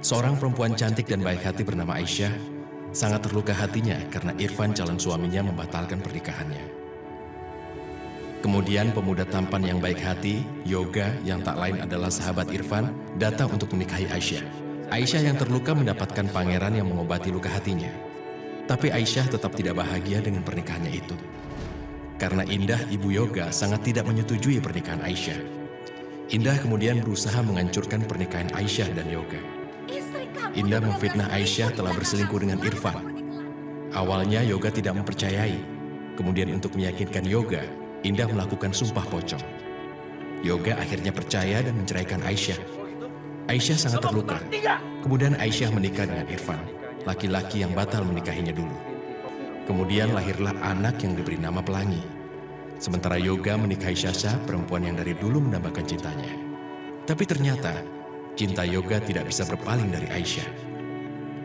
Seorang perempuan cantik dan baik hati bernama Aisyah sangat terluka hatinya karena Irfan calon suaminya membatalkan pernikahannya. Kemudian pemuda tampan yang baik hati, Yoga, yang tak lain adalah sahabat Irfan, datang untuk menikahi Aisyah. Aisyah yang terluka mendapatkan pangeran yang mengobati luka hatinya. Tapi Aisyah tetap tidak bahagia dengan pernikahannya itu. Karena Indah, ibu Yoga, sangat tidak menyetujui pernikahan Aisyah. Indah kemudian berusaha menghancurkan pernikahan Aisyah dan Yoga. Indah memfitnah Aisyah telah berselingkuh dengan Irfan. Awalnya Yoga tidak mempercayai. Kemudian untuk meyakinkan Yoga, Indah melakukan sumpah pocong. Yoga akhirnya percaya dan menceraikan Aisyah. Aisyah sangat terluka. Kemudian Aisyah menikah dengan Irfan, laki-laki yang batal menikahinya dulu. Kemudian lahirlah anak yang diberi nama Pelangi. Sementara Yoga menikahi Syasha, perempuan yang dari dulu mendambakan cintanya. Tapi ternyata, cinta Yoga tidak bisa berpaling dari Aisyah.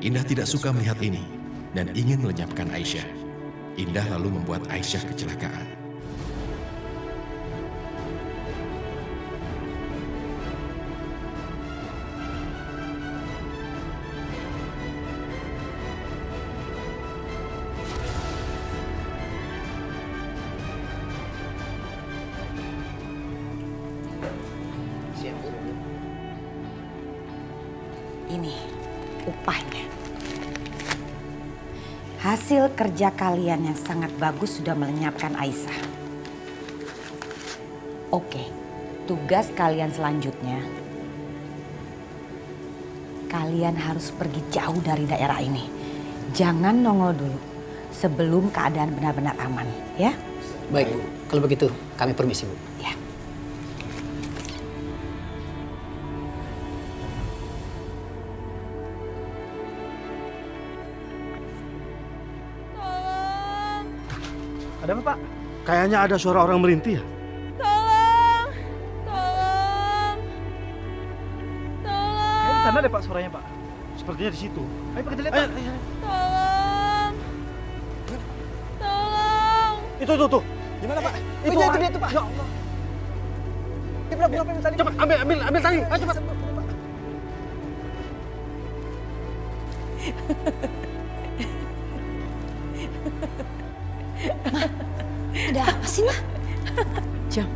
Indah tidak suka melihat ini dan ingin melenyapkan Aisyah. Indah lalu membuat Aisyah kecelakaan. Ini upahnya. Hasil kerja kalian yang sangat bagus sudah melenyapkan Aisyah. Oke, tugas kalian selanjutnya. Kalian harus pergi jauh dari daerah ini. Jangan nongol dulu sebelum keadaan benar-benar aman, ya? Baik, Bu. Kalau begitu kami permisi, Bu. Ya. Ada apa, Pak? Kayaknya ada suara orang merintih ya? Tolong! Tolong! Tolong! Di sana deh, Pak, suaranya, Pak. Sepertinya di situ. Ayo, Pak, kita lihat, Pak. Tolong! Tolong! Itu, tuh. Gimana, Pak? Itu dia tuh, Pak. Ya Allah. Berapa ini tadi? Cepat, ambil tali. Ayo, cepat. Ada apa sih, Ma? Jam,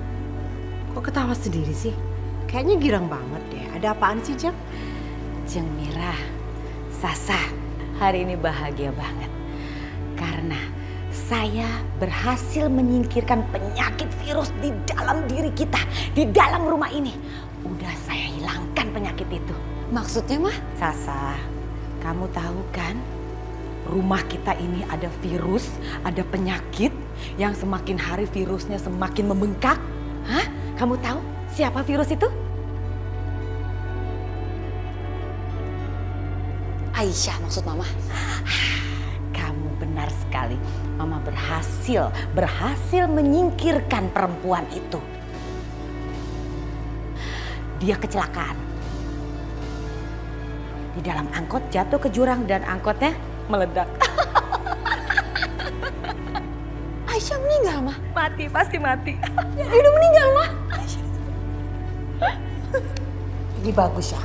kok ketawa sendiri sih? Kayaknya girang banget deh. Ada apaan sih, Jam? Jeng Mira, Sasa, hari ini bahagia banget. Karena saya berhasil menyingkirkan penyakit virus di dalam diri kita, di dalam rumah ini. Udah saya hilangkan penyakit itu. Maksudnya, Ma? Sasa, kamu tahu kan? Rumah kita ini ada virus, ada penyakit yang semakin hari virusnya semakin membengkak. Hah? Kamu tahu siapa virus itu? Aisyah maksud Mama. Kamu benar sekali. Mama berhasil menyingkirkan perempuan itu. Dia kecelakaan. Di dalam angkot jatuh ke jurang dan angkotnya meledak. Aisyah meninggal, Ma. Mati, pasti mati. Dia udah meninggal, Ma. Ini bagus ya.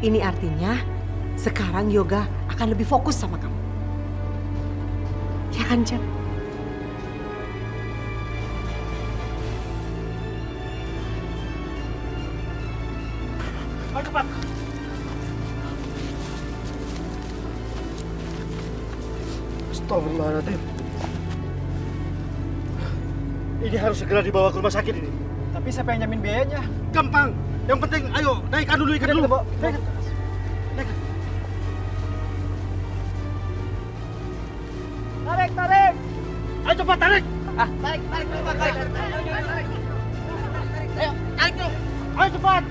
Ini artinya sekarang Yoga akan lebih fokus sama kamu. Ya kan, Jam? Ayo, cepat. Astagfirullahaladzim. Ini harus segera dibawa ke rumah sakit ini. Tapi siapa yang jamin biayanya? Gampang. Yang penting, ayo naikkan dulu ikan dulu. Naikkan. Tarik! Ayo cepat tarik. Tarik! Ayo, tarik dulu! Ayo cepat.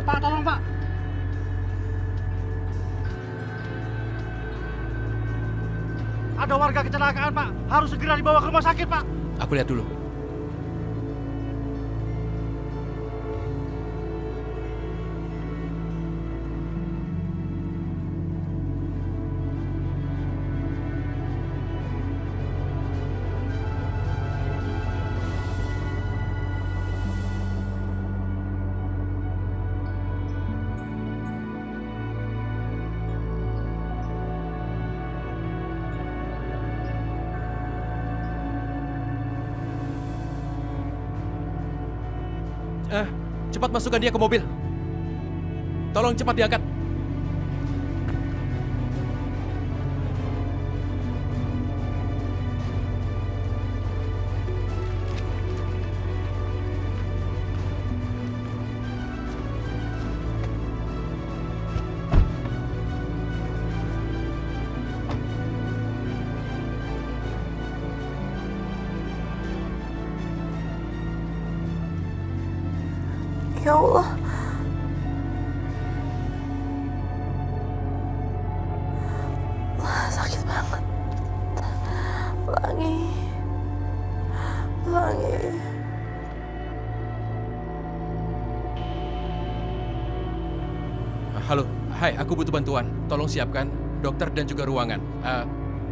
Pak, tolong, Pak. Ada warga kecelakaan, Pak. Harus segera dibawa ke rumah sakit, Pak. Aku lihat dulu. Cepat masukkan dia ke mobil. Tolong cepat diangkat. Ya Allah. Sakit banget. Pelangi. Halo, hai, aku butuh bantuan. Tolong siapkan dokter dan juga ruangan.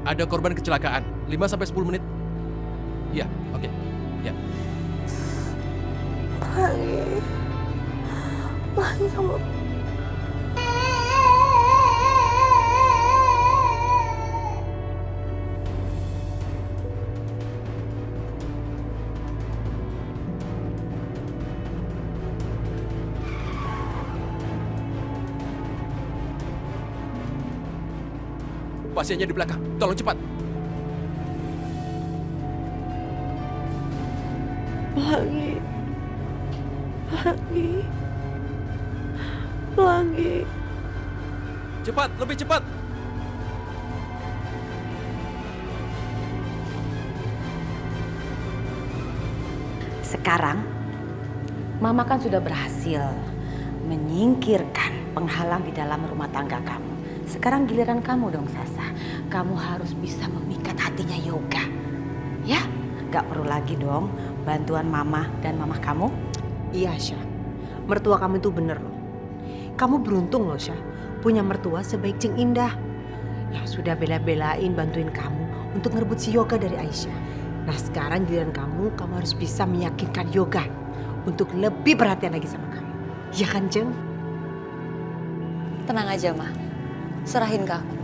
Ada korban kecelakaan. 5-10 menit. Ya, oke. Ya. Pelangi kamu. Pasiennya di belakang. Tolong cepat. Pelangi. Cepat, lebih cepat. Sekarang, Mama kan sudah berhasil menyingkirkan penghalang di dalam rumah tangga kamu. Sekarang giliran kamu dong, Sasa. Kamu harus bisa memikat hatinya Yoga. Ya, gak perlu lagi dong bantuan Mama dan Mama kamu. Iya, Syah. Mertua kamu itu bener loh. Kamu beruntung loh, Syah. Punya mertua sebaik Cing Indah. Yang sudah bela-belain bantuin kamu untuk ngerebut si Yoga dari Aisyah. Nah sekarang giliran kamu harus bisa meyakinkan Yoga untuk lebih perhatian lagi sama kamu. Ya kan, Jeng? Tenang aja, Ma. Serahin ke aku.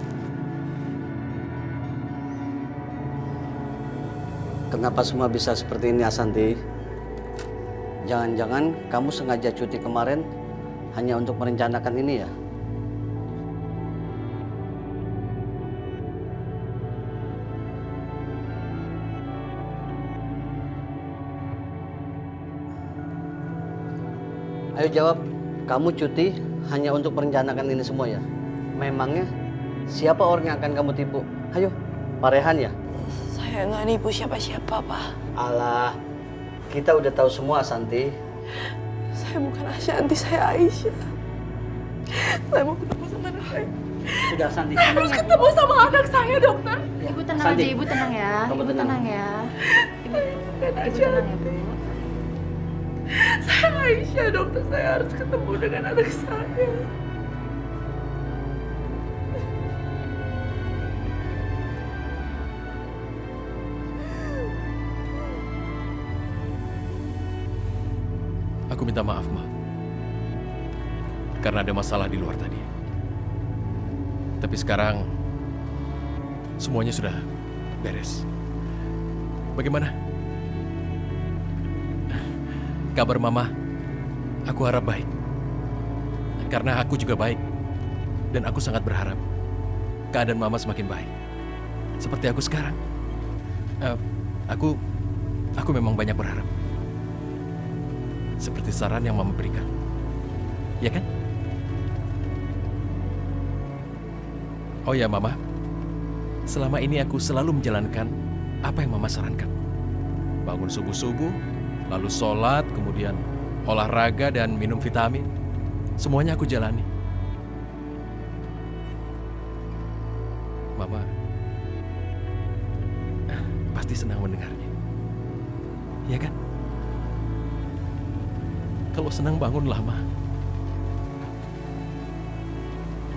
Kenapa semua bisa seperti ini, Asanti? Jangan-jangan kamu sengaja cuti kemarin hanya untuk merencanakan ini ya? Ayo jawab, kamu cuti hanya untuk merencanakan ini semua ya? Memangnya siapa orang yang akan kamu tipu? Ayo, Pak Rehan ya? Saya nggak nipu siapa-siapa, Pak. Alah, kita udah tahu semua, Santi. Saya bukan Ashanti, saya Aisyah. Saya mau ketemu sama anak saya. Sudah, Santi. Saya harus ketemu sama anak saya, dokter. Ya. Ibu tenang Santi. aja, Ibu tenang ya. Kamu Ibu tenang. tenang ya. Bukan Ibu Ashanti. tenang ya, Bu. Saya Aisyah, dokter. Saya harus ketemu dengan anak saya. Aku minta maaf, Ma. Karena ada masalah di luar tadi. Tapi sekarang semuanya sudah beres. Bagaimana? Kabar Mama, aku harap baik. Karena aku juga baik. Dan aku sangat berharap keadaan Mama semakin baik. Seperti aku sekarang. Aku memang banyak berharap. Seperti saran yang Mama berikan. Ya kan? Oh ya, Mama. Selama ini aku selalu menjalankan apa yang Mama sarankan. Bangun subuh-subuh, lalu sholat, kemudian olahraga dan minum vitamin. Semuanya aku jalani. Mama pasti senang mendengarnya. Ya kan? Kalau senang bangunlah, Ma.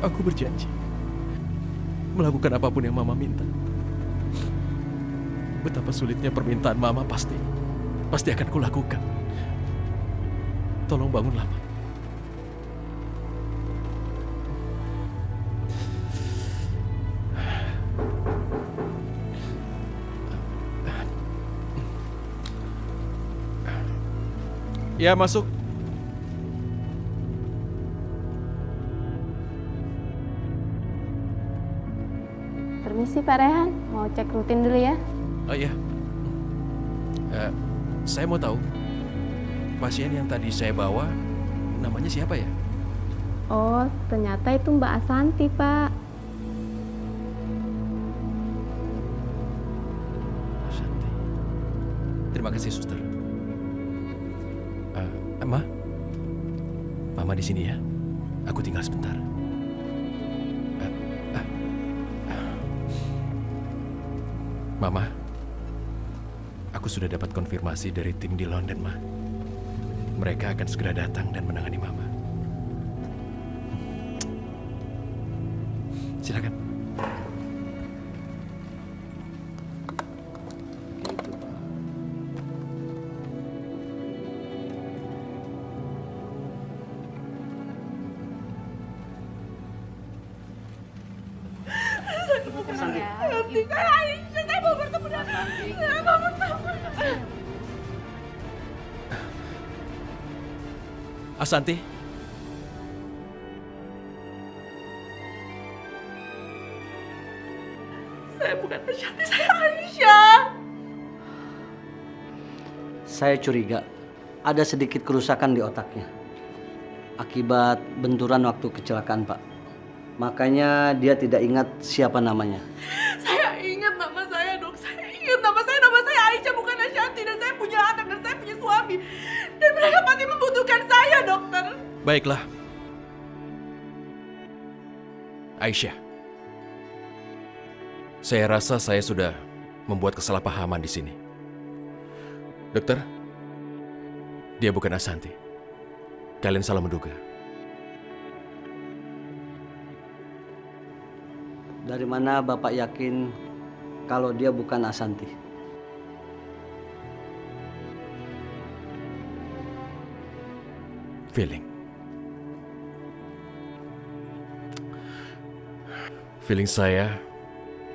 Aku berjanji melakukan apapun yang Mama minta. Betapa sulitnya permintaan Mama pasti akan kulakukan. Tolong bangunlah, Ma. Ya, masuk. Permisi Pak Rehan, mau cek rutin dulu ya. Oh iya. Saya mau tahu, pasien yang tadi saya bawa namanya siapa ya? Oh, ternyata itu Mbak Asanti, Pak. Ashanti. Terima kasih, suster. Emma, Mama di sini ya. Aku tinggal sebentar. Mama, aku sudah dapat konfirmasi dari tim di London, Ma. Mereka akan segera datang dan menangani Mama. Silakan. Asanti. Saya bukan Ashanti, saya Aisyah. Saya curiga ada sedikit kerusakan di otaknya akibat benturan waktu kecelakaan, Pak. Makanya dia tidak ingat siapa namanya. Saya ingat nama saya, Dok. Saya ingat nama saya. Nama saya Aisyah, bukan Ashanti. Dan saya punya anak dan saya punya suami. Dan mereka pasti membutuhkan saya, dokter. Baiklah. Aisyah. Saya rasa saya sudah membuat kesalahpahaman di sini. Dokter, dia bukan Asanti. Kalian salah menduga. Dari mana Bapak yakin kalau dia bukan Asanti? Feeling saya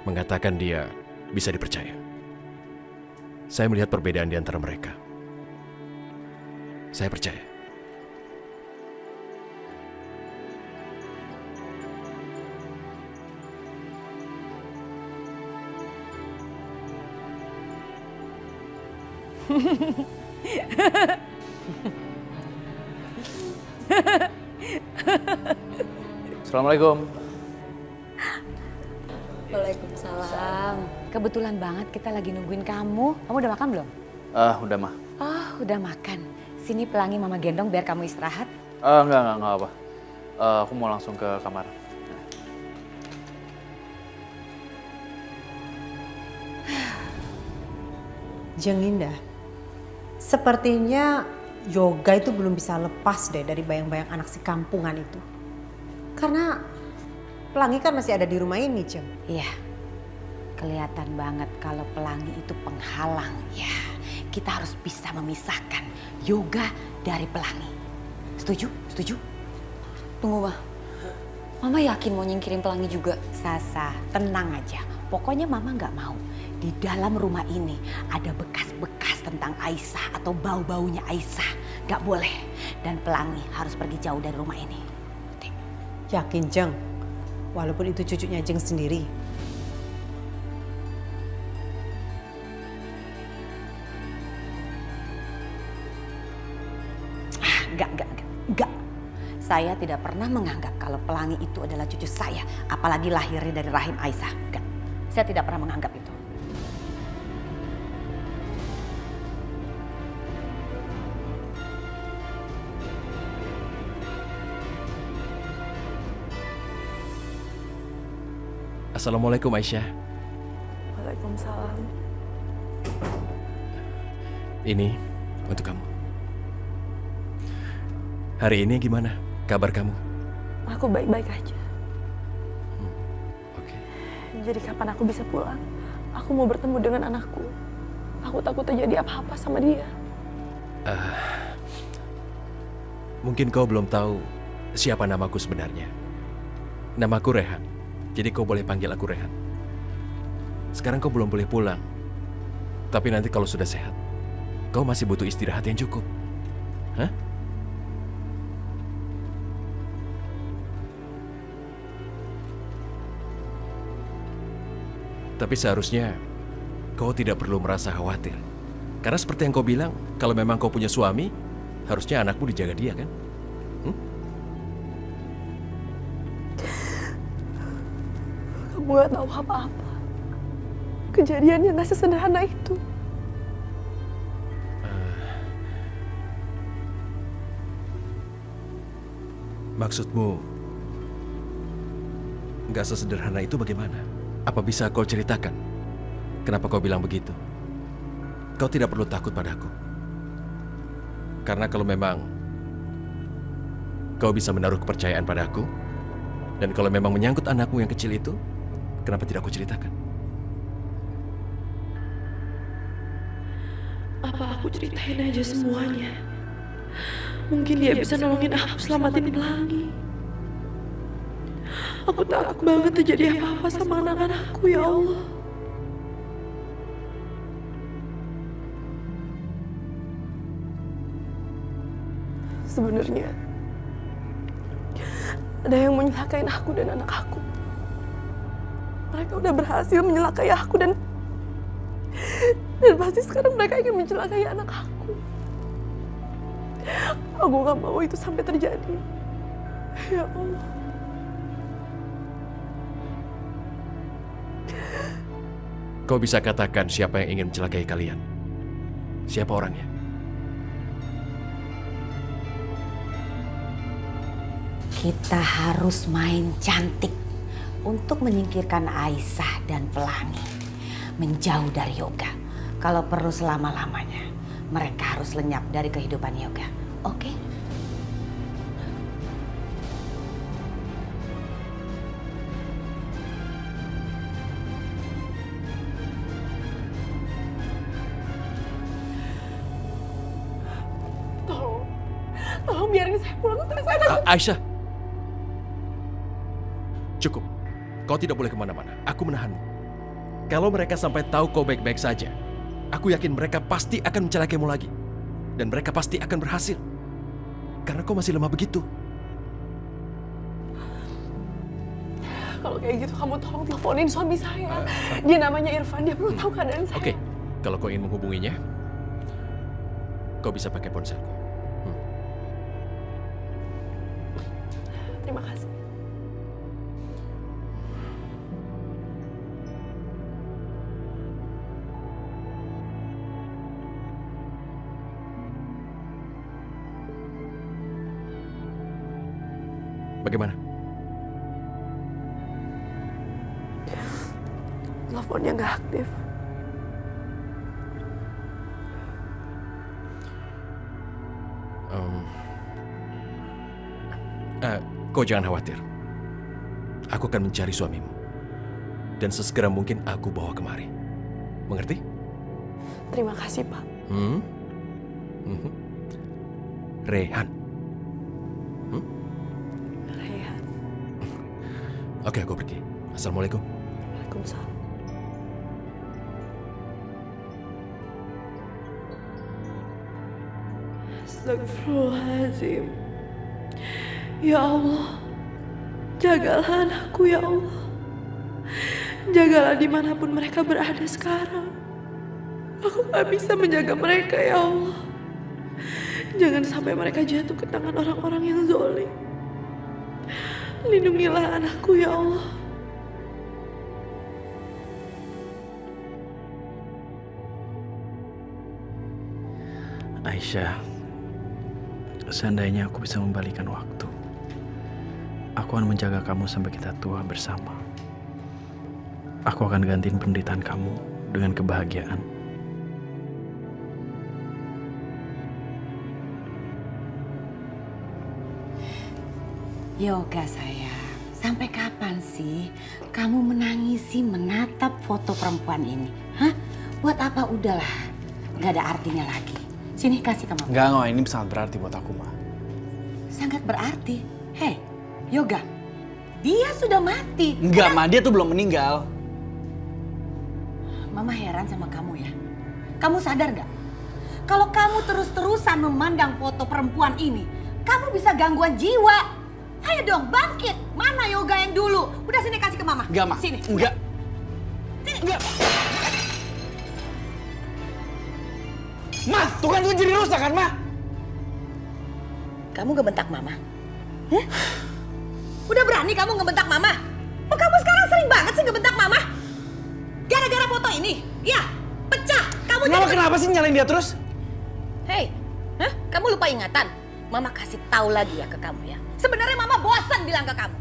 mengatakan dia bisa dipercaya. Saya melihat perbedaan di antara mereka. Saya percaya. Assalamualaikum. Waalaikumsalam. Kebetulan banget kita lagi nungguin kamu. Kamu udah makan belum? Udah mah. Oh, udah makan. Sini pelangi Mama gendong biar kamu istirahat. Enggak apa. Aku mau langsung ke kamar. Jeng Indah, sepertinya Yoga itu belum bisa lepas deh dari bayang-bayang anak si kampungan itu. Karena Pelangi kan masih ada di rumah ini, Jeng. Iya, kelihatan banget kalau Pelangi itu penghalang. Ya, kita harus bisa memisahkan Yoga dari Pelangi. Setuju? Setuju? Tunggu, Ma. Mama yakin mau nyingkirin Pelangi juga? Sasa, tenang aja. Pokoknya Mama nggak mau. Di dalam rumah ini ada bekas-bekas tentang Aisyah atau bau-baunya Aisyah. Gak boleh. Dan Pelangi harus pergi jauh dari rumah ini. Yakin, Jeng? Walaupun itu cucunya Jeng sendiri. Enggak. Saya tidak pernah menganggap kalau Pelangi itu adalah cucu saya. Apalagi lahirnya dari rahim Aisyah. Enggak. Saya tidak pernah menganggap itu. Assalamualaikum Aisyah. Waalaikumsalam. Ini untuk kamu. Hari ini gimana kabar kamu? Aku baik-baik aja. Oke. Jadi kapan aku bisa pulang? Aku mau bertemu dengan anakku. Aku takut terjadi apa-apa sama dia. Mungkin kau belum tahu siapa namaku sebenarnya. Namaku Rehan. Jadi kau boleh panggil aku Rehan. Sekarang kau belum boleh pulang. Tapi nanti kalau sudah sehat, kau masih butuh istirahat yang cukup. Hah? Tapi seharusnya kau tidak perlu merasa khawatir. Karena seperti yang kau bilang, kalau memang kau punya suami, harusnya anakmu dijaga dia, kan? Kamu gak tahu apa-apa. Kejadiannya gak sesederhana itu. Maksudmu, gak sesederhana itu bagaimana? Apa bisa kau ceritakan? Kenapa kau bilang begitu? Kau tidak perlu takut padaku. Karena kalau memang kau bisa menaruh kepercayaan padaku, dan kalau memang menyangkut anakmu yang kecil itu, kenapa tidak kau ceritakan? Apa aku ceritain aja semuanya? Mungkin dia bisa nolongin aku selamatin Pelangi. Aku takut banget terjadi apa-apa sama anak-anakku, ya Allah. Sebenarnya ada yang mau nyelakain aku dan anak aku. Mereka udah berhasil menyelakai aku dan pasti sekarang mereka ingin mencelakai anak aku. Aku gak mau itu sampai terjadi. Ya Allah. Kau bisa katakan siapa yang ingin mencelakai kalian? Siapa orangnya? Kita harus main cantik untuk menyingkirkan Aisyah dan Pelangi. Menjauh dari Yoga. Kalau perlu selama-lamanya. Mereka harus lenyap dari kehidupan Yoga. Oke? Tolong biarin saya pulang. Aisyah! Cukup. Kau tidak boleh kemana-mana. Aku menahanmu. Kalau mereka sampai tahu kau baik-baik saja, aku yakin mereka pasti akan mencelakaimu lagi. Dan mereka pasti akan berhasil. Karena kau masih lemah begitu. Kalau kayak gitu kamu tolong teleponin suami saya. Dia namanya Irfan, dia perlu tahu keadaan saya. Oke, kalau kau ingin menghubunginya, kau bisa pakai ponselku. Terima kasih. Bagaimana? Teleponnya nggak aktif. Kau jangan khawatir. Aku akan mencari suamimu. Dan sesegera mungkin aku bawa kemari. Mengerti? Terima kasih, Pak. Rehan. Rehan. Oke, aku pergi. Assalamualaikum. Waalaikumsalam. Astagfirullahaladzim. Ya Allah, jagalah anakku ya Allah. Jagalah dimanapun mereka berada sekarang. Aku gak bisa menjaga mereka ya Allah. Jangan sampai mereka jatuh ke tangan orang-orang yang zalim. Lindungilah anakku ya Allah. Aisyah, seandainya aku bisa membalikan waktu, aku akan menjaga kamu sampai kita tua bersama. Aku akan gantiin penderitaan kamu dengan kebahagiaan. Yoga sayang, sampai kapan sih kamu menangisi menatap foto perempuan ini? Hah? Buat apa? Udahlah, gak ada artinya lagi. Sini kasih ke mama. Enggak, ini sangat berarti buat aku, Ma. Sangat berarti? Hei, Yoga, dia sudah mati. Enggak, Ma, dia tuh belum meninggal. Mama heran sama kamu ya. Kamu sadar gak? Kalau kamu terus-terusan memandang foto perempuan ini, kamu bisa gangguan jiwa. Ayo dong, bangkit. Mana Yoga yang dulu? Udah sini kasih ke mama. Enggak, Ma. Sini. Enggak. Sini Enggak. Ma, tuh kan jadi rusak kan, Ma? Kamu ngebentak Mama? Hah? Udah berani kamu ngebentak Mama? Oh, kamu sekarang sering banget sih ngebentak Mama? Gara-gara foto ini? Iya, pecah. Kamu Mama kenapa sih nyalain dia terus? Hei, hah? Kamu lupa ingatan? Mama kasih tahu lagi ya ke kamu ya. Sebenarnya Mama bosan bilang ke kamu.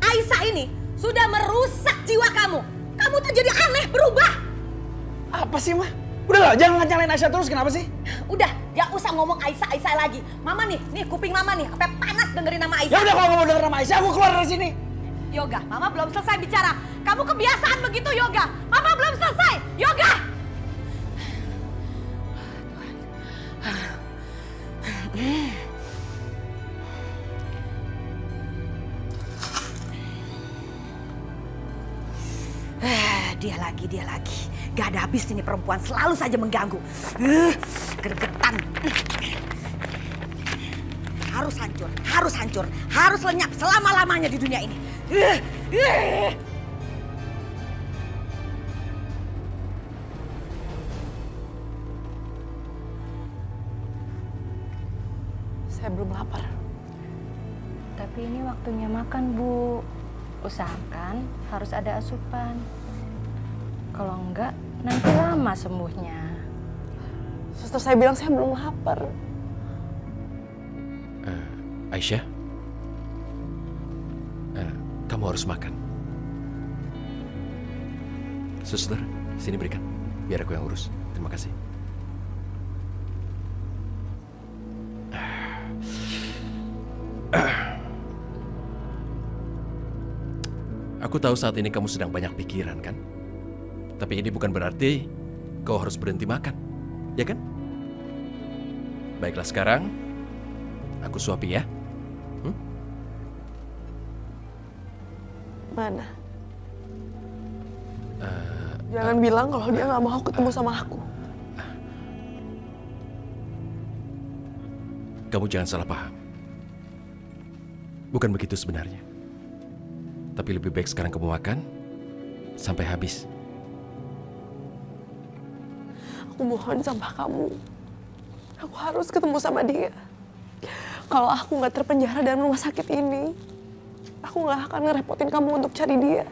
Aisyah ini sudah merusak jiwa kamu. Kamu tuh jadi aneh, berubah. Apa sih, Ma? Udah lah, jangan nyalain Aisyah terus, kenapa sih? Udah, gak usah ngomong Aisyah lagi. Mama nih kuping Mama nih, sampai panas dengerin nama Aisyah. Ya udah, kalau nggak mau denger nama Aisyah, aku keluar dari sini. Yoga, Mama belum selesai bicara. Kamu kebiasaan begitu, Yoga. Mama belum selesai. Yoga! Dia lagi. Gak ada habis ini perempuan, selalu saja mengganggu. Gregetan. Harus hancur. Harus lenyap selama-lamanya di dunia ini. Saya belum lapar. Tapi ini waktunya makan, Bu. Usahakan harus ada asupan. Kalau enggak, nanti lama sembuhnya. Suster, saya bilang saya belum lapar. Aisyah, kamu harus makan. Suster, sini berikan. Biar aku yang urus. Terima kasih. Aku tahu saat ini kamu sedang banyak pikiran, kan? Tapi ini bukan berarti kau harus berhenti makan, ya kan? Baiklah, sekarang aku suapi ya. Mana? Jangan bilang kalau dia nggak mau ketemu sama aku. Kamu jangan salah paham. Bukan begitu sebenarnya. Tapi lebih baik sekarang kamu makan sampai habis. Aku mohon sama kamu. Aku harus ketemu sama dia. Kalau aku nggak terpenjara dalam rumah sakit ini, aku nggak akan ngerepotin kamu untuk cari dia.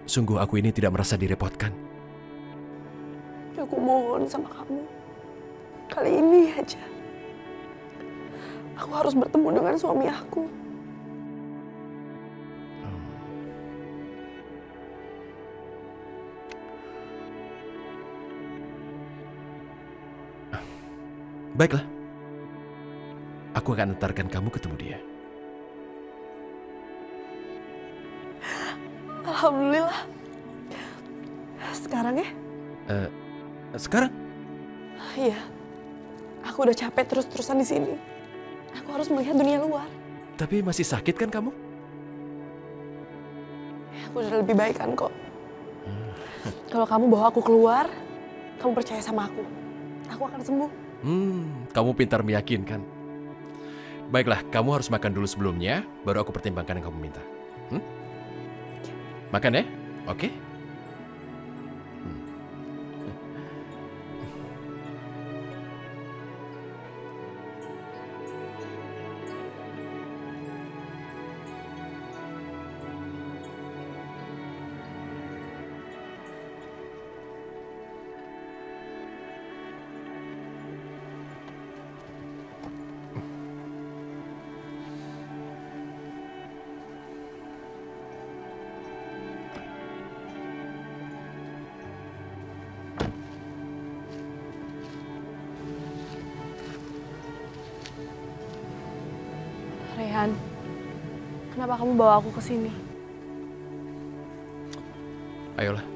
Sungguh aku ini tidak merasa direpotkan. Aku mohon sama kamu. Kali ini aja. Aku harus bertemu dengan suami aku. Baiklah. Aku akan antarkan kamu ketemu dia. Alhamdulillah. Sekarang ya? Sekarang? Iya. Aku udah capek terus-terusan di sini. Aku harus melihat dunia luar. Tapi masih sakit kan kamu? Aku udah lebih baik kan kok. Kalau kamu bawa aku keluar, kamu percaya sama aku akan sembuh. Kamu pintar meyakinkan. Baiklah, kamu harus makan dulu sebelumnya, baru aku pertimbangkan yang kamu minta. Makan ya? Oke? Rehan, kenapa kamu bawa aku ke sini? Ayolah.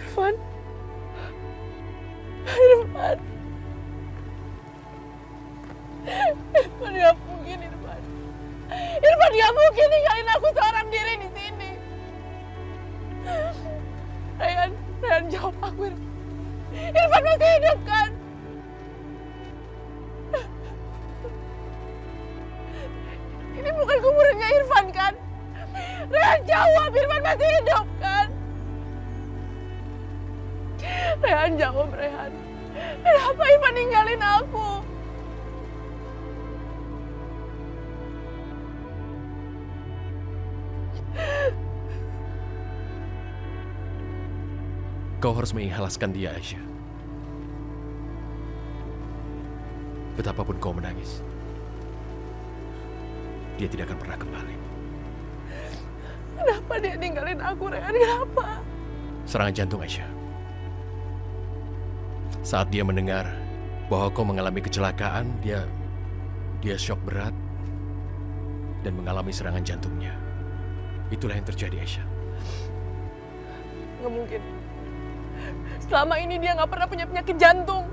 Irfan. Irfan. Irfan ya ampun, aku, Irfan. Irfan masih hidup kan? Ini bukan kuburannya Irfan kan? Rehan, jawab, Irfan masih hidup kan? Rehan, jawab, Rehan. Kenapa Irfan ninggalin aku? Kau harus mengikhlaskan dia, Aisyah. Betapapun kau menangis, dia tidak akan pernah kembali. Kenapa dia ninggalin aku, Rehan? Kenapa? Serangan jantung, Aisyah. Saat dia mendengar bahwa kau mengalami kecelakaan, dia syok berat dan mengalami serangan jantungnya. Itulah yang terjadi, Aisyah. Nggak mungkin. Selama ini dia nggak pernah punya penyakit jantung.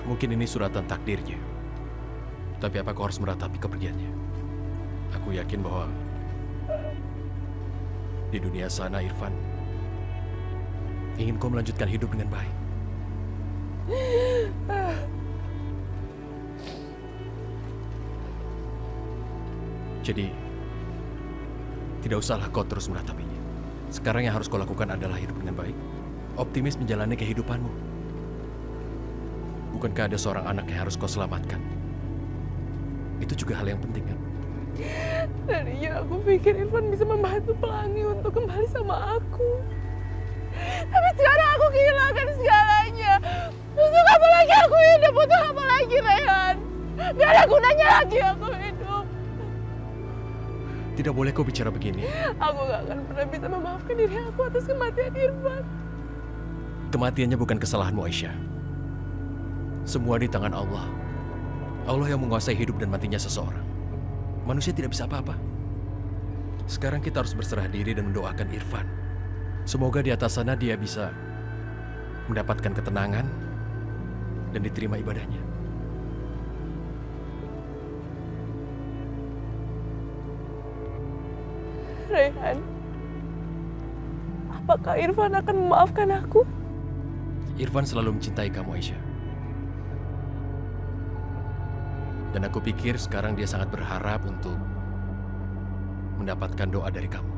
Mungkin ini suratan takdirnya. Tapi apa kau harus meratapi kepergiannya? Aku yakin bahwa di dunia sana Irfan ingin kau melanjutkan hidup dengan baik. Jadi, tidak usahlah kau terus meratapinya. Sekarang yang harus kau lakukan adalah hidup dengan baik. Optimis menjalani kehidupanmu. Bukankah ada seorang anak yang harus kau selamatkan? Itu juga hal yang penting, kan? Tadinya aku pikir Irfan bisa membantu Pelangi untuk kembali sama aku. Tapi sekarang aku kehilangan segalanya. Untuk apa lagi aku hidup? Untuk apa lagi, Rehan? Gak ada gunanya lagi aku hidup. Tidak boleh kau bicara begini. Aku gak akan pernah bisa memaafkan diri aku atas kematian Irfan. Kematiannya bukan kesalahanmu, Aisyah. Semua di tangan Allah. Allah yang menguasai hidup dan matinya seseorang. Manusia tidak bisa apa-apa. Sekarang kita harus berserah diri dan mendoakan Irfan. Semoga di atas sana dia bisa mendapatkan ketenangan dan diterima ibadahnya. Rehan, apakah Irfan akan memaafkan aku? Irfan selalu mencintai kamu, Aisyah. Dan aku pikir sekarang dia sangat berharap untuk mendapatkan doa dari kamu.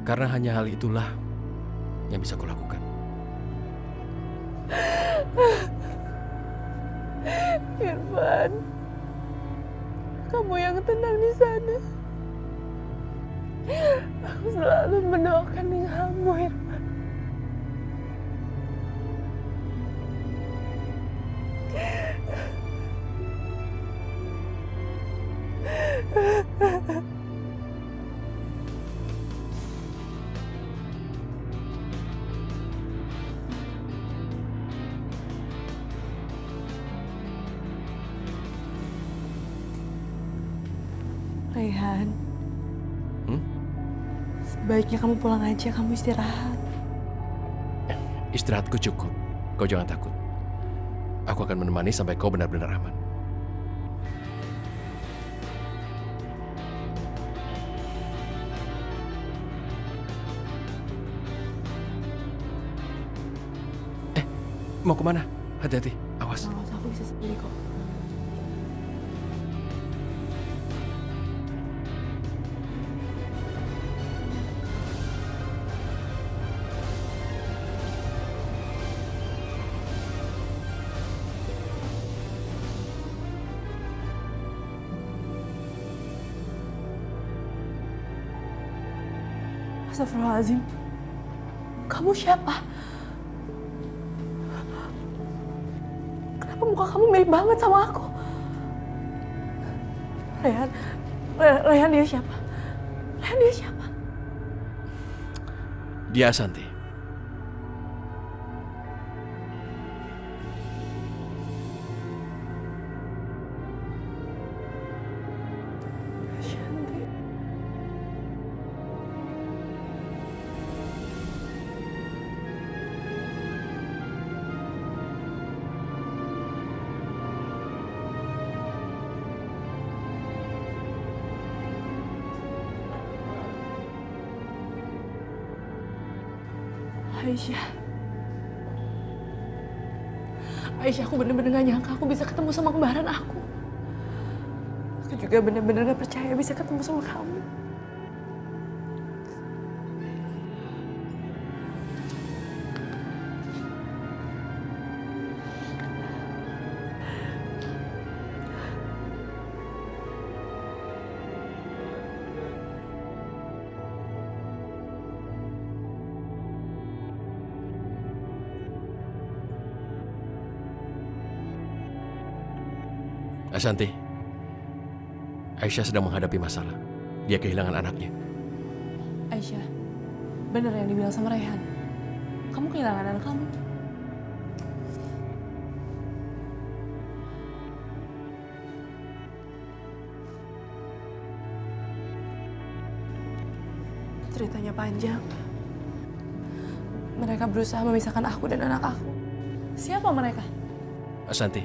Karena hanya hal itulah yang bisa kulakukan. Irfan, kamu yang tenang di sana. Aku selalu mendoakan kamu, Irfan. Rehan, sebaiknya kamu pulang aja, kamu istirahat. Istirahatku cukup. Kau jangan takut. Aku akan menemani sampai kau benar-benar aman. Mau kemana? Hati-hati, awas. Awas, aku bisa sendiri kok. Astagfirullahaladzim. Kamu siapa? Kenapa muka kamu mirip banget sama aku? Rehan dia siapa? Rehan dia siapa? Dia Asanti. Aisyah, aku bener-bener gak nyangka aku bisa ketemu sama kembaran aku. Aku juga bener-bener gak percaya bisa ketemu sama kamu. Ashanti, Aisyah sedang menghadapi masalah. Dia kehilangan anaknya. Aisyah, bener yang dibilang sama Rehan. Kamu kehilangan anak kamu. Ceritanya panjang. Mereka berusaha memisahkan aku dan anak aku. Siapa mereka? Ashanti,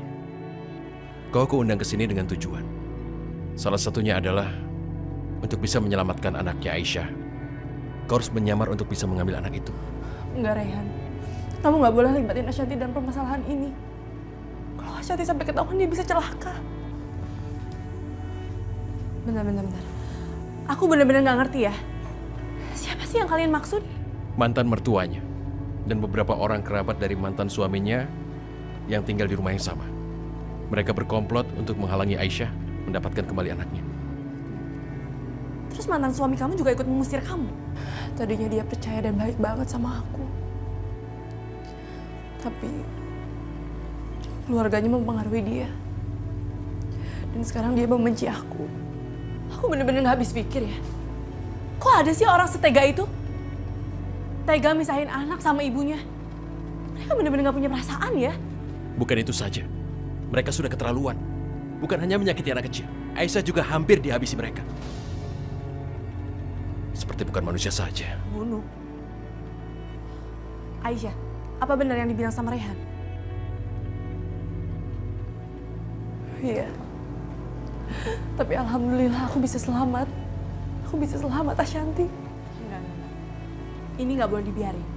kau kuundang ke sini dengan tujuan. Salah satunya adalah untuk bisa menyelamatkan anaknya Aisyah. Kau harus menyamar untuk bisa mengambil anak itu. Enggak, Rehan. Kamu nggak boleh libatin Ashanti dalam permasalahan ini. Kalau Ashanti sampai ketahuan, dia bisa celaka. Bentar. Aku benar-benar nggak ngerti ya. Siapa sih yang kalian maksud? Mantan mertuanya dan beberapa orang kerabat dari mantan suaminya yang tinggal di rumah yang sama. Mereka berkomplot untuk menghalangi Aisyah mendapatkan kembali anaknya. Terus mantan suami kamu juga ikut mengusir kamu? Tadinya dia percaya dan baik banget sama aku. Tapi keluarganya mempengaruhi dia. Dan sekarang dia membenci aku. Aku bener-bener gak habis pikir ya. Kok ada sih orang setega itu? Tega misahin anak sama ibunya. Mereka bener-bener gak punya perasaan ya. Bukan itu saja. Mereka sudah keterlaluan. Bukan hanya menyakiti anak kecil. Aisyah juga hampir dihabisi mereka. Seperti bukan manusia saja. Bunuh. Aisyah, apa benar yang dibilang sama Rehan? Iya. Tapi alhamdulillah aku bisa selamat. Aku bisa selamat, Ashanti. Enggak. Ini nggak boleh dibiarin.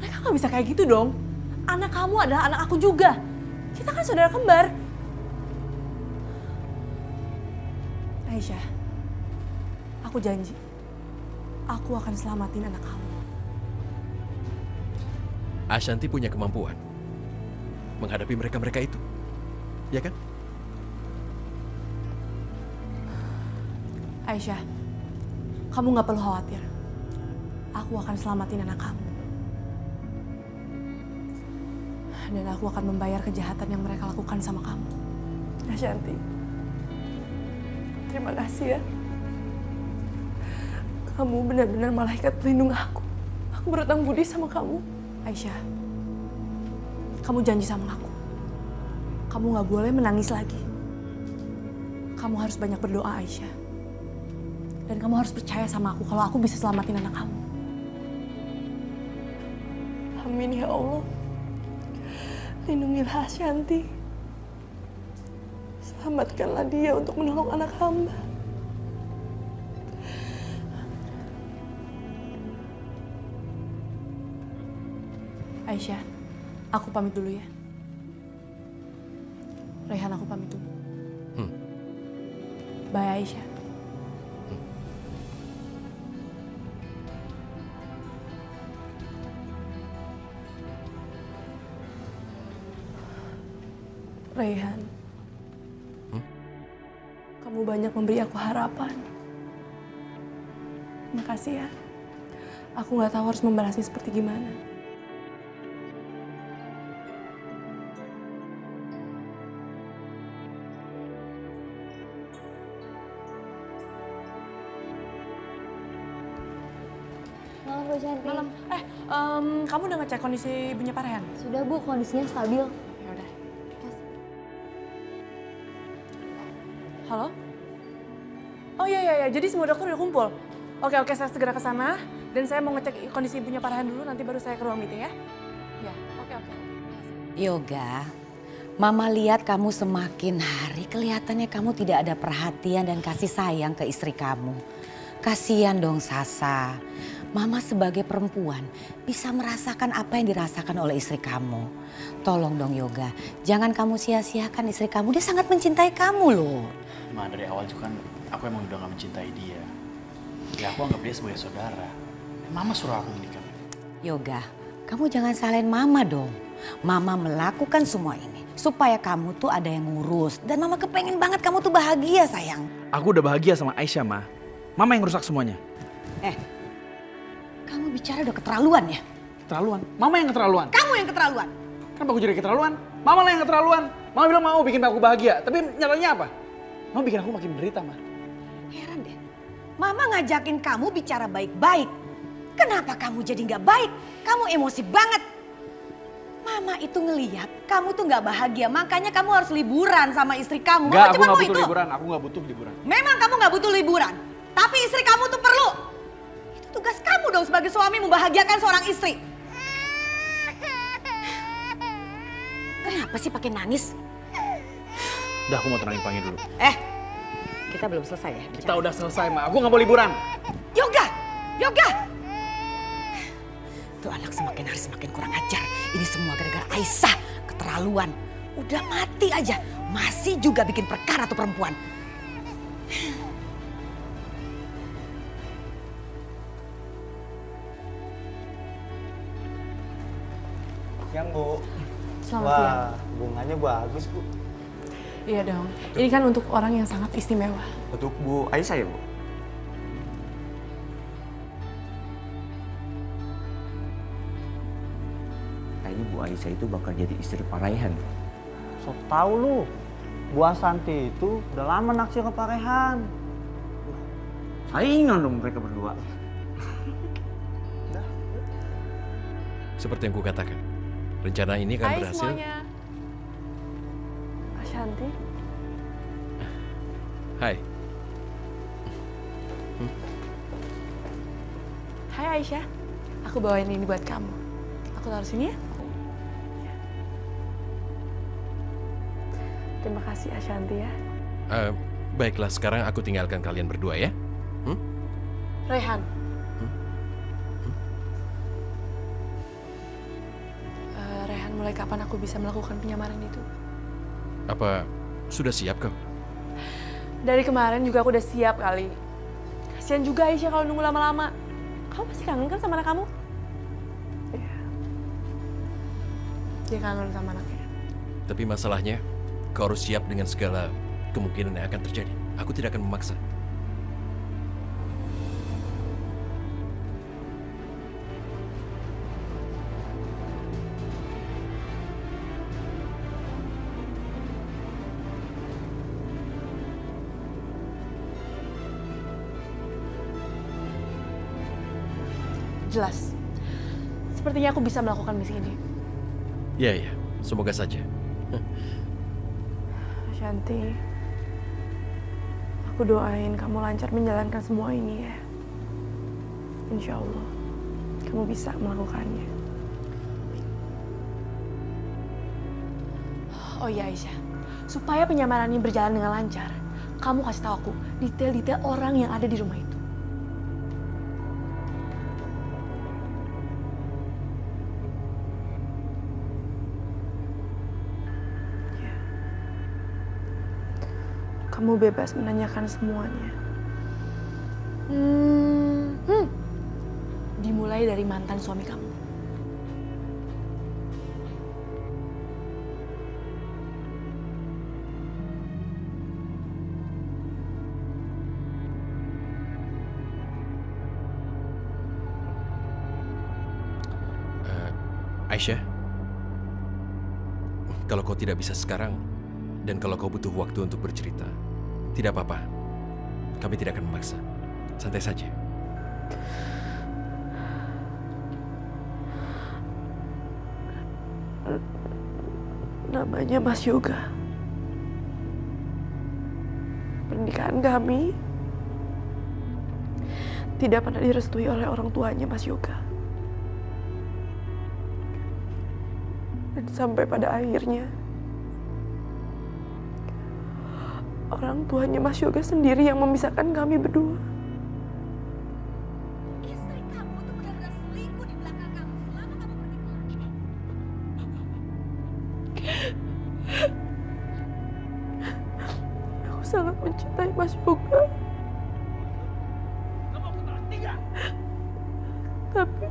Mereka nggak bisa kayak gitu dong. Anak kamu adalah anak aku juga. Kita kan saudara kembar. Aisyah, aku janji. Aku akan selamatin anak kamu. Ashanti punya kemampuan menghadapi mereka-mereka itu. Ya kan? Aisyah, kamu nggak perlu khawatir. Aku akan selamatin anak kamu. Dan aku akan membayar kejahatan yang mereka lakukan sama kamu. Ashanti, terima kasih ya. Kamu benar-benar malaikat pelindung aku. Aku berutang budi sama kamu. Aisyah, kamu janji sama aku. Kamu nggak boleh menangis lagi. Kamu harus banyak berdoa, Aisyah. Dan kamu harus percaya sama aku kalau aku bisa selamatin anak kamu. Amin ya Allah. Lindungilah Ashanti. Selamatkanlah dia untuk menolong anak hamba. Aisyah, aku pamit dulu ya. Rehan, aku pamit dulu. Bye, Aisyah. Rehan, kamu banyak memberi aku harapan. Makasih ya. Aku nggak tahu harus membalasnya seperti gimana. Malam Bu Shanti. Malam. Kamu udah ngecek kondisi ibunya Pak Rehan? Sudah Bu, kondisinya stabil. Ya udah. Halo? Oh iya, jadi semua dokter udah kumpul. Oke, saya segera ke sana dan saya mau ngecek kondisi ibunya Pak Rehan dulu, nanti baru saya ke ruang meeting ya. Ya, oke. Yoga, Mama lihat kamu semakin hari kelihatannya kamu tidak ada perhatian dan kasih sayang ke istri kamu. Kasian dong Sasa. Mama sebagai perempuan bisa merasakan apa yang dirasakan oleh istri kamu. Tolong dong Yoga, jangan kamu sia-siakan istri kamu. Dia sangat mencintai kamu loh. Ma, dari awal juga kan aku emang udah gak mencintai dia. Ya aku anggap dia sebagai saudara. Mama suruh aku menikah. Yoga, kamu jangan salahin Mama dong. Mama melakukan semua ini supaya kamu tuh ada yang ngurus. Dan Mama kepengen banget kamu tuh bahagia sayang. Aku udah bahagia sama Aisyah, Ma. Mama yang rusak semuanya. Kamu bicara udah keterlaluan ya? Keterlaluan? Mama yang keterlaluan? Kamu yang keterlaluan. Kenapa aku jadi keterlaluan? Mama lah yang keterlaluan. Mama bilang mau bikin aku bahagia. Tapi nyatanya apa? Mama bikin aku makin menderita, Ma. Heran deh. Mama ngajakin kamu bicara baik-baik. Kenapa kamu jadi gak baik? Kamu emosi banget. Mama itu ngeliat kamu tuh gak bahagia. Makanya kamu harus liburan sama istri kamu. Enggak, aku cuma gak mau butuh itu. liburan. Aku gak butuh liburan. Memang kamu gak butuh liburan. Tapi istri kamu tuh perlu. Itu tugas kamu dong sebagai suami membahagiakan seorang istri. Kenapa sih pakai nangis? Udah, aku mau tenangin Pangi dulu. Kita belum selesai ya? Kita udah selesai, Ma. Aku gak mau liburan. Yoga! Yoga! Tuh anak semakin hari semakin kurang ajar. Ini semua gara-gara Aisyah. Keterlaluan. Udah mati aja. Masih juga bikin perkara tuh perempuan. Siang, Bu. Selamat siang. Wah, bunganya bagus, Bu. Iya dong. Ini kan untuk orang yang sangat istimewa. Untuk Bu Aisyah ya, Bu? Kayaknya Bu Aisyah itu bakal jadi istri Pak Raihan. So tau lu, Bu Asanti itu udah lama naksir ke Pak Rehan. Saingan dong mereka berdua. Seperti yang kukatakan, rencana ini akan Hai berhasil. semuanya. Ashanti. Hai, Hai Aisyah. Aku bawain ini buat kamu. Aku taruh sini ya. Terima kasih Ashanti ya. baiklah sekarang aku tinggalkan kalian berdua ya. Rehan. Rehan, mulai kapan aku bisa melakukan penyamaran itu? Apa sudah siap kau? Dari kemarin juga aku udah siap kali. Kasian juga Aisyah kalau nunggu lama-lama. Kamu pasti kangen kan sama anak kamu? Iya. Dia kangen sama anaknya. Tapi masalahnya kau harus siap dengan segala kemungkinan yang akan terjadi. Aku tidak akan memaksa. Jelas. Sepertinya aku bisa melakukan misi ini. Ya, semoga saja. Shanti, aku doain kamu lancar menjalankan semua ini ya. Insya Allah, kamu bisa melakukannya. Oh iya Aisyah, supaya penyamaran ini berjalan dengan lancar, kamu kasih tahu aku detail-detail orang yang ada di rumah itu. Kamu bebas menanyakan semuanya. Dimulai dari mantan suami kamu. Aisyah, kalau kau tidak bisa sekarang dan kalau kau butuh waktu untuk bercerita, tidak apa-apa. Kami tidak akan memaksa. Santai saja. Namanya Mas Yoga. Pernikahan kami tidak pernah direstui oleh orang tuanya Mas Yoga. Dan sampai pada akhirnya orang tuanya Mas Yoga sendiri yang memisahkan kami berdua. Istri kamu tuh sangat mencintai Mas Yoga. Tapi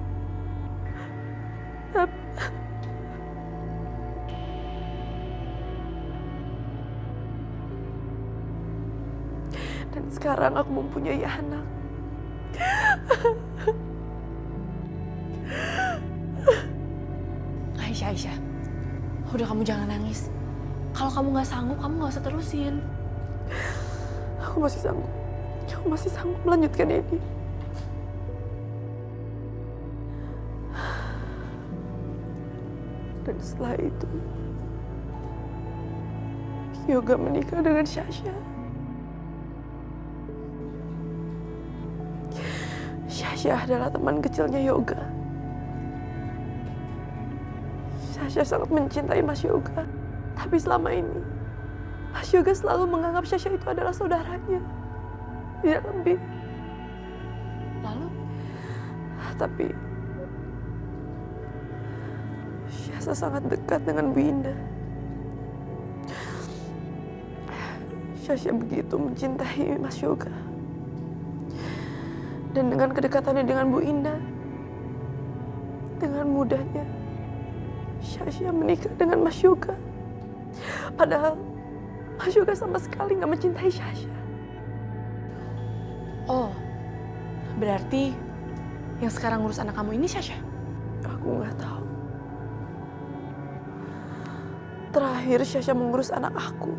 dan sekarang aku mempunyai anak. Aisyah, udah kamu jangan nangis. Kalau kamu nggak sanggup, kamu nggak usah terusin. Aku masih sanggup melanjutkan ini. Dan setelah itu, Yoga menikah dengan Sasha. Sasha adalah teman kecilnya Yoga. Sasha sangat mencintai Mas Yoga. Tapi selama ini, Mas Yoga selalu menganggap Sasha itu adalah saudaranya. Tidak lebih. Lalu? Tapi Sasha sangat dekat dengan Bu Indah. Sasha begitu mencintai Mas Yoga. Dan dengan kedekatannya dengan Bu Indah, dengan mudahnya Sasha menikah dengan Mas Yoga. Padahal Mas Yoga sama sekali nggak mencintai Sasha. Oh, berarti yang sekarang ngurus anak kamu ini Sasha? Aku nggak tahu. Terakhir Sasha mengurus anak aku.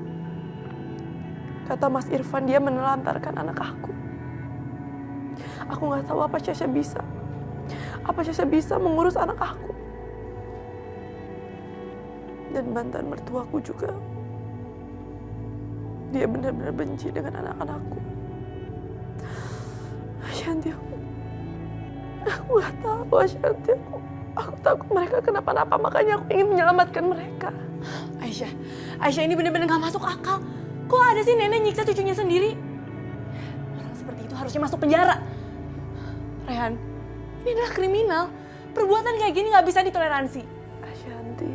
Kata Mas Irfan dia menelantarkan anak aku. Aku nggak tahu apa Sasha bisa. Apa Sasha bisa mengurus anak aku. Dan mantan mertuaku juga. Dia benar-benar benci dengan anak-anakku. Ashanti, aku nggak tahu Ashanti. Aku takut mereka kenapa-napa, makanya aku ingin menyelamatkan mereka. Aisyah ini benar-benar nggak masuk akal. Kok ada sih nenek nyiksa cucunya sendiri? Orang seperti itu harusnya masuk penjara. Rehan, ini adalah kriminal. Perbuatan kayak gini nggak bisa ditoleransi. Ashanti,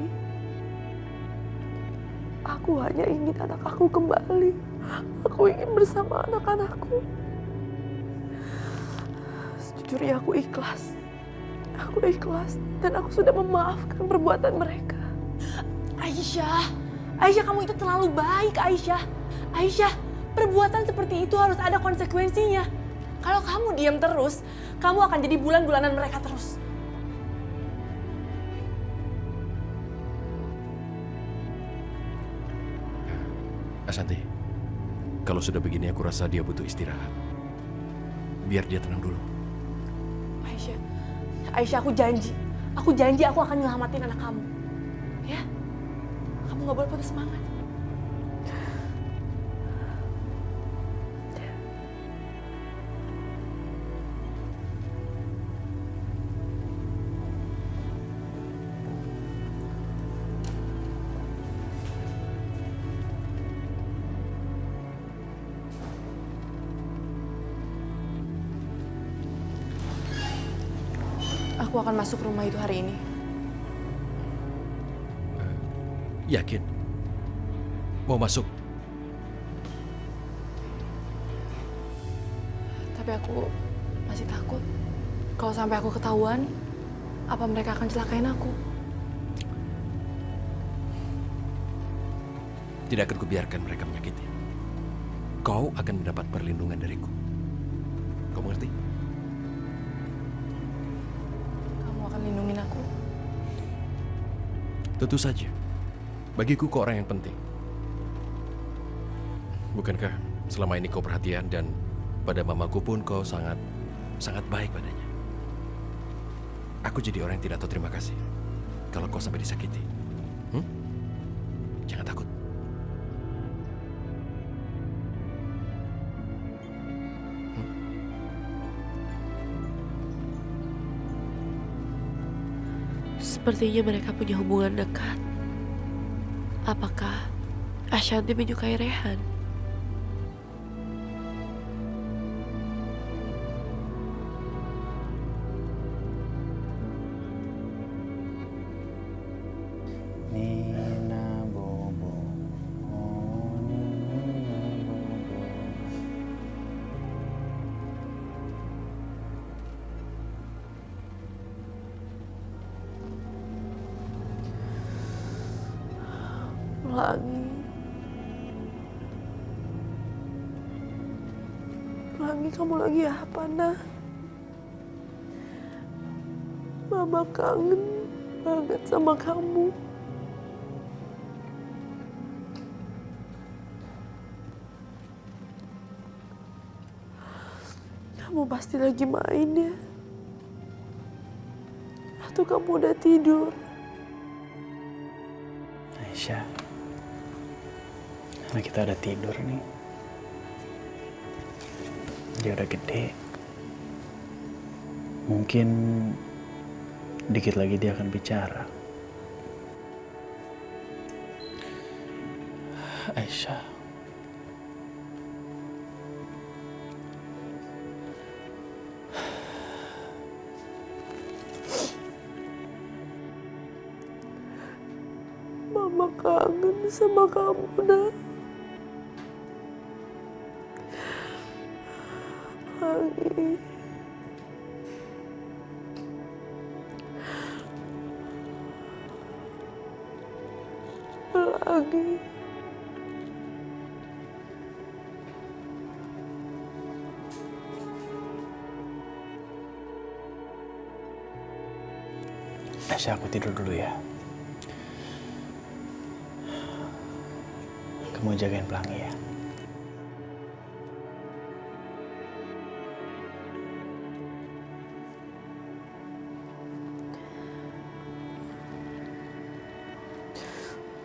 aku hanya ingin anak aku kembali. Aku ingin bersama anak-anakku. Sejujurnya aku ikhlas. Aku ikhlas dan aku sudah memaafkan perbuatan mereka. Aisyah, kamu itu terlalu baik, Aisyah. Aisyah, perbuatan seperti itu harus ada konsekuensinya. Kalau kamu diam terus, kamu akan jadi bulan-bulanan mereka terus. Ashanti, kalau sudah begini aku rasa dia butuh istirahat. Biar dia tenang dulu. Aisyah, aku janji aku akan nyelamatin anak kamu. Ya, kamu gak boleh putus semangat. Aku akan masuk rumah itu hari ini. Yakin? Mau masuk? Tapi aku masih takut. Kalau sampai aku ketahuan, apa mereka akan celakain aku? Tidak akan kubiarkan mereka menyakiti. Kau akan mendapat perlindungan dariku. Kau mengerti? Lindungin aku. Tentu saja. Bagiku kau orang yang penting. Bukankah selama ini kau perhatian dan pada mamaku pun kau sangat baik padanya. Aku jadi orang yang tidak tahu terima kasih kalau kau sampai disakiti. Jangan takut. Sepertinya mereka punya hubungan dekat. Apakah Ashanti menyukai Rehan? Nina Bobo, oh Nina Bobo. Pelangi. Pelangi, kamu lagi apa, Nak? Mama kangen banget sama kamu. Kamu pasti lagi main ya? Atau kamu udah tidur? Aisyah, anak kita udah tidur nih. Dia udah gede. Mungkin dikit lagi dia akan bicara. Aisyah. Mama kangen sama kamu, Nak. Pelangi. Pelangi. Aisyah, aku tidur dulu ya. Kamu jagain Pelangi ya.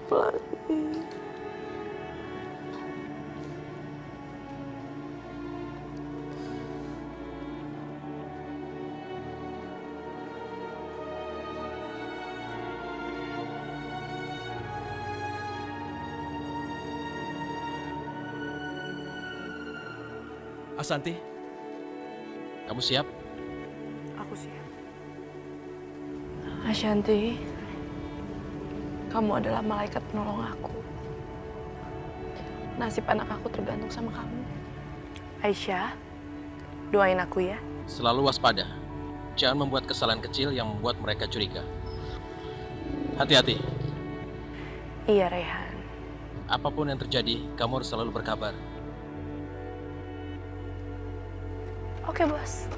Pelangi. Asanti, kamu siap? Aku siap. Ashanti, kamu adalah malaikat penolong aku. Nasib anak aku tergantung sama kamu. Aisyah, doain aku ya. Selalu waspada. Jangan membuat kesalahan kecil yang membuat mereka curiga. Hati-hati. Iya, Rehan. Apapun yang terjadi, kamu harus selalu berkabar. Oke, Bos.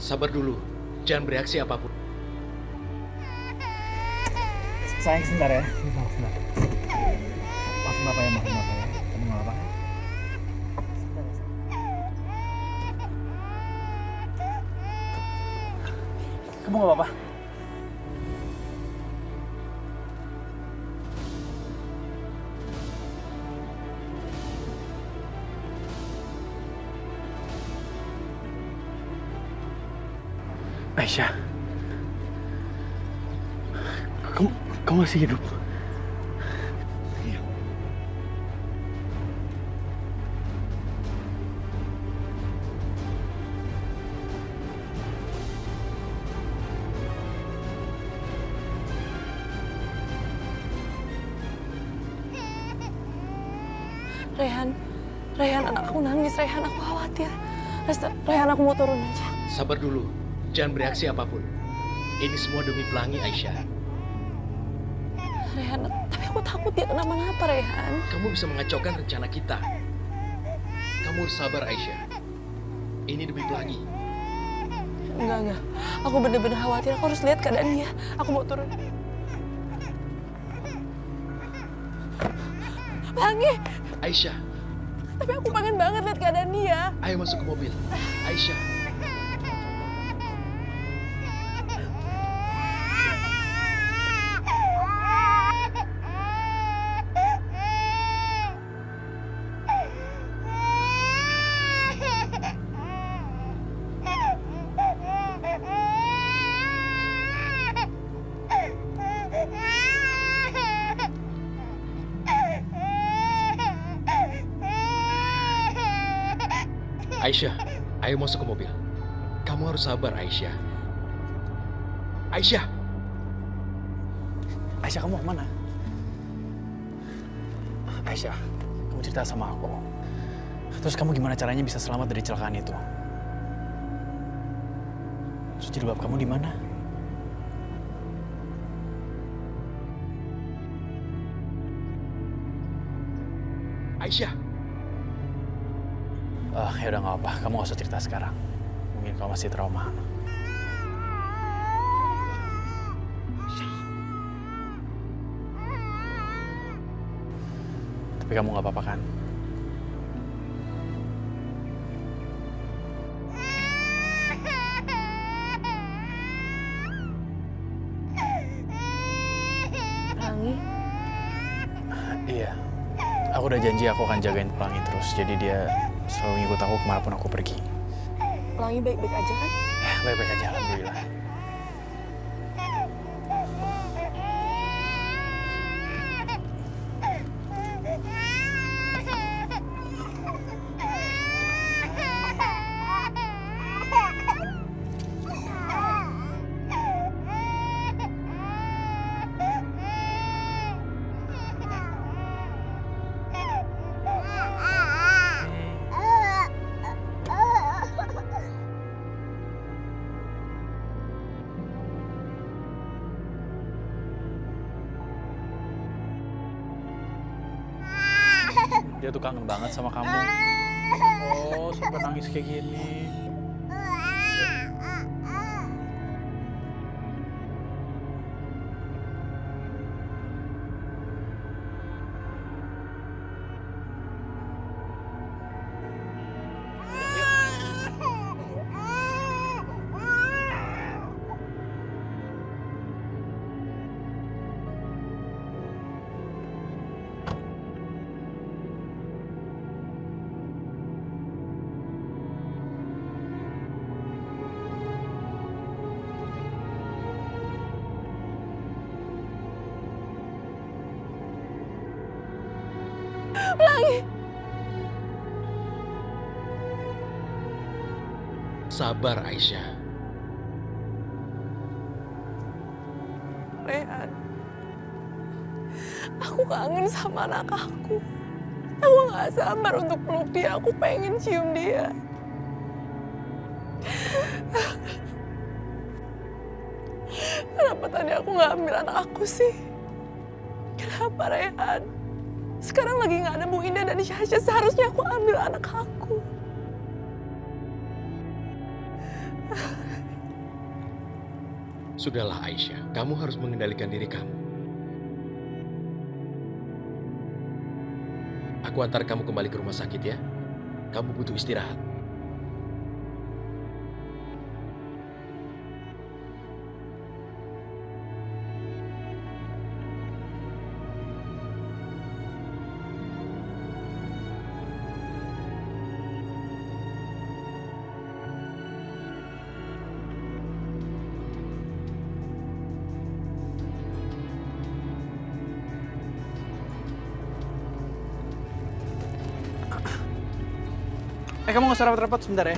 Sabar dulu, jangan bereaksi apapun. Sayang, sebentar ya. Maaf, sebentar. Maafin Bapak ya, maafin Bapak ya. Kamu nggak apa-apa? Kamu nggak apa-apa? Aisyah, kamu masih hidup? Iya. Rehan, anak aku nangis. Rehan, aku khawatir. Rehan, aku mau turun aja. Sabar dulu, jangan bereaksi apapun. Ini semua demi Pelangi, Aisyah. Rehan, tapi aku takut dia kenapa-napa, Rehan. Kamu bisa mengacaukan rencana kita. Kamu harus sabar, Aisyah. Ini demi Pelangi. Enggak. Aku bener-bener khawatir. Aku harus lihat keadaan dia. Aku mau turun. Pelangi! Aisyah. Tapi aku pengen banget lihat keadaan dia. Ayo masuk ke mobil. Aisyah. Aisyah, ayo masuk ke mobil. Kamu harus sabar, Aisyah. Aisyah! Aisyah, kamu kemana? Aisyah, kamu cerita sama aku. Terus kamu gimana caranya bisa selamat dari kecelakaan itu? Terus jilbab kamu di mana? Aisyah! Ya udah nggak apa, kamu nggak usah cerita sekarang. Mungkin kamu masih trauma. Tapi kamu nggak apa-apa kan? Pelangi? Iya, aku udah janji aku akan jagain Pelangi terus. Jadi dia selalu ngikut aku kemanapun aku pergi. Pelangi baik-baik aja kan? Ya, baik-baik aja, alhamdulillah. Dia tuh kangen banget sama kamu. Oh, sampai nangis kayak gini. Pelangi! Sabar, Aisyah. Rehan, aku kangen sama anak aku. Aku gak sabar untuk peluk dia, aku pengen cium dia. Kenapa tadi aku gak ambil anak aku sih? Kenapa, Rehan? Sekarang lagi gak ada Bu Indah dan Syasha, seharusnya aku ambil anak aku. Sudahlah, Aisyah. Kamu harus mengendalikan diri kamu. Aku antar kamu kembali ke rumah sakit ya. Kamu butuh istirahat. Kamu nggak usah repot-repot sebentar ya.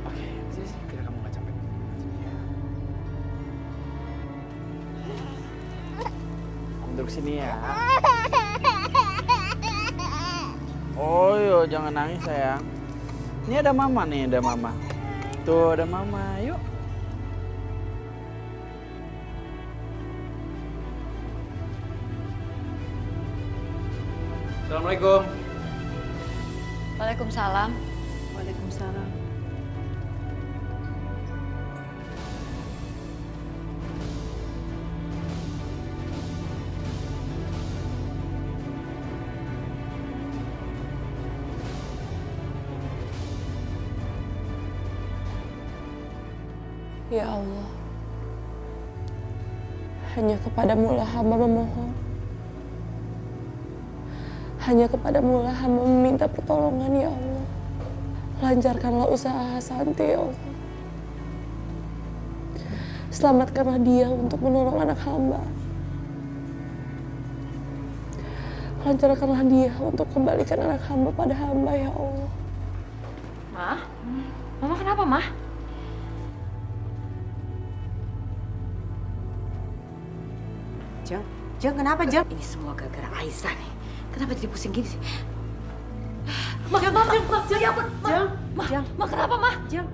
Oke, sini biar kamu nggak capek. Kamu duduk sini ya. Oh yo, jangan nangis sayang. Ini ada mama nih, ada mama. Tuh ada mama, yuk. Assalamualaikum. Waalaikumsalam. Waalaikumsalam. Ya Allah, hanya kepadamu lah hamba memohon. Hanya kepadamu lah hamba meminta pertolongan ya Allah. Lancarkanlah usaha Santi ya Allah. Selamatkanlah dia untuk menolong anak hamba. Lancarkanlah dia untuk kembalikan anak hamba pada hamba ya Allah. Ma? Mama kenapa, Ma? Jeng, kenapa Jeng? Ini semua gara-gara Aisyah nih. Kenapa jadi pusing gini sih? Ma, Jeng, Ma, ya ampun, Ma. Jeng, Ma, kenapa, Ma? Jeng,